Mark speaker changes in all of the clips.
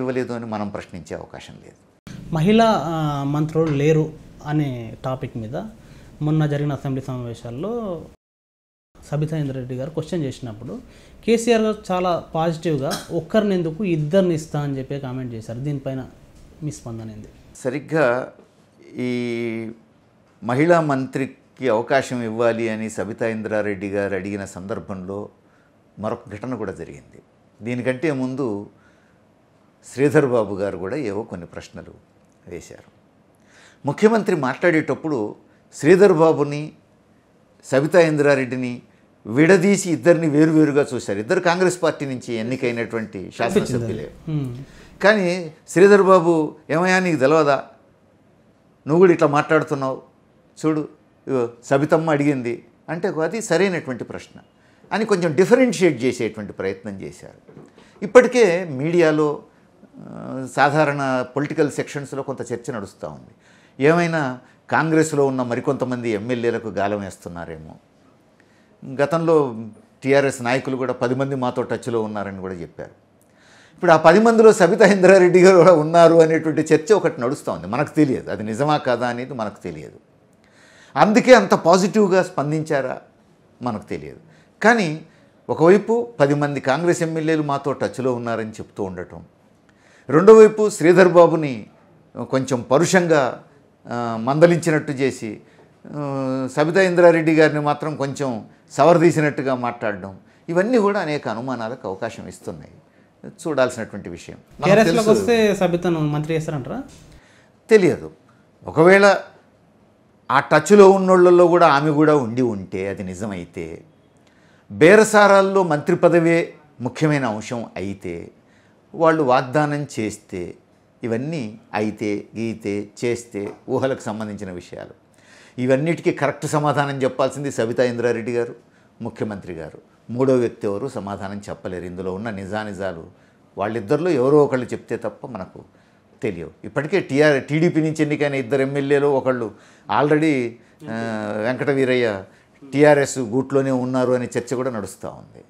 Speaker 1: ఇవ్వలేదు అని మనం ప్రశ్నించే అవకాశం లేదు.
Speaker 2: మహిళా మంత్రులు లేరు అనే టాపిక్ మీద మొన్న జరిగిన అసెంబ్లీ సమావేశాల్లో సబితా ఇంద్రారెడ్డి గారు క్వశ్చన్ చేసినప్పుడు కేసీఆర్ గారు చాలా పాజిటివ్గా ఒక్కరిని ఎందుకు ఇద్దరిని ఇస్తా అని చెప్పి కామెంట్ చేశారు. దీనిపైన మీ స్పందన ఏంది?
Speaker 1: సరిగ్గా ఈ మహిళా మంత్రికి అవకాశం ఇవ్వాలి అని సబితా ఇంద్రారెడ్డి గారు అడిగిన సందర్భంలో మరొక ఘటన కూడా జరిగింది. దీనికంటే ముందు శ్రీధర్ బాబు గారు కూడా ఏవో కొన్ని ప్రశ్నలు వేశారు. ముఖ్యమంత్రి మాట్లాడేటప్పుడు శ్రీధర్ బాబుని సబితా ఇంద్రారెడ్డిని విడదీసి ఇద్దరిని వేరువేరుగా చూశారు. ఇద్దరు కాంగ్రెస్ పార్టీ నుంచి ఎన్నికైనటువంటి శాసనసభ్యులే. కానీ శ్రీధర్ బాబు ఏమయ్యా నీకు తెలియదా, నువ్వు కూడా ఇట్లా మాట్లాడుతున్నావు చూడు, సబితమ్మ అడిగింది అంటే అది సరైనటువంటి ప్రశ్న అని కొంచెం డిఫరెన్షియేట్ చేసేటువంటి ప్రయత్నం చేశారు. ఇప్పటికే మీడియాలో సాధారణ పొలిటికల్ సెక్షన్స్లో కొంత చర్చ నడుస్తూ ఉంది. ఏమైనా కాంగ్రెస్లో ఉన్న మరికొంతమంది ఎమ్మెల్యేలకు గాలం వేస్తున్నారేమో. గతంలో టీఆర్ఎస్ నాయకులు కూడా 10 మంది మాతో టచ్లో ఉన్నారని కూడా చెప్పారు. ఇప్పుడు ఆ 10 మందిలో సబితా ఇంద్రారెడ్డి గారు కూడా ఉన్నారు అనేటువంటి చర్చ ఒకటి నడుస్తూ ఉంది. మనకు తెలియదు అది నిజమా కాదా అనేది, మనకు తెలియదు. అందుకే అంత పాజిటివ్గా స్పందించారా మనకు తెలియదు. కానీ ఒకవైపు 10 మంది కాంగ్రెస్ ఎమ్మెల్యేలు మాతో టచ్లో ఉన్నారని చెప్తూ ఉండటం, రెండో వైపు శ్రీధర్ బాబుని కొంచెం పరుషంగా మందలించినట్టు చేసి సబితా ఇంద్రారెడ్డి గారిని మాత్రం కొంచెం సవరదీసినట్టుగా మాట్లాడడం, ఇవన్నీ కూడా అనేక అనుమానాలకు అవకాశం ఇస్తున్నాయి. చూడాల్సినటువంటి విషయం.
Speaker 2: వస్తే సబితను మంత్రి చేస్తారంటారా?
Speaker 1: తెలియదు. ఒకవేళ ఆ టచ్లో ఉన్నోళ్ళల్లో కూడా ఆమె కూడా ఉండి ఉంటే అది నిజమైతే, బేరసారాల్లో మంత్రి పదవే ముఖ్యమైన అంశం అయితే, వాళ్ళు వాగ్దానం చేస్తే, ఇవన్నీ అయితే గీతే చేస్తే ఊహలకు సంబంధించిన విషయాలు, ఇవన్నిటికీ కరెక్ట్ సమాధానం చెప్పాల్సింది సబితా ఇంద్రారెడ్డి గారు, ముఖ్యమంత్రి గారు. మూడో వ్యక్తి ఎవరు సమాధానం చెప్పలేరు. ఇందులో ఉన్న నిజానిజాలు వాళ్ళిద్దరిలో ఎవరో ఒకళ్ళు చెప్తే తప్ప మనకు తెలియవు. ఇప్పటికే టీడీపీ నుంచి ఎన్నికైన 2 ఎమ్మెల్యేలు ఒకళ్ళు ఆల్రెడీ వెంకట వీరయ్య టీఆర్ఎస్ గూట్లోనే ఉన్నారు అనే చర్చ కూడా నడుస్తూ ఉంది.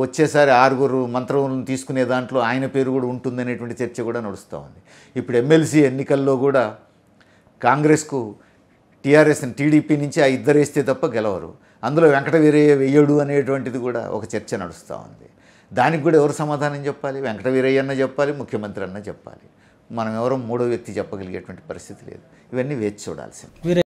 Speaker 1: వచ్చేసారి 6 మంత్రులను తీసుకునే దాంట్లో ఆయన పేరు కూడా ఉంటుందనేటువంటి చర్చ కూడా నడుస్తూ ఉంది. ఇప్పుడు ఎమ్మెల్సీ ఎన్నికల్లో కూడా కాంగ్రెస్కు టీఆర్ఎస్ని టీడీపీ నుంచి ఆ 2 వేస్తే తప్ప గెలవరు. అందులో వెంకట వీరయ్య వెయ్యడు అనేటువంటిది కూడా ఒక చర్చ నడుస్తూ ఉంది. దానికి కూడా ఎవరు సమాధానం చెప్పాలి? వెంకట వీరయ్య అన్న చెప్పాలి, ముఖ్యమంత్రి అన్న చెప్పాలి. మనం ఎవరో మూడో వ్యక్తి చెప్పగలిగేటువంటి పరిస్థితి లేదు. ఇవన్నీ వేచి చూడాల్సింది.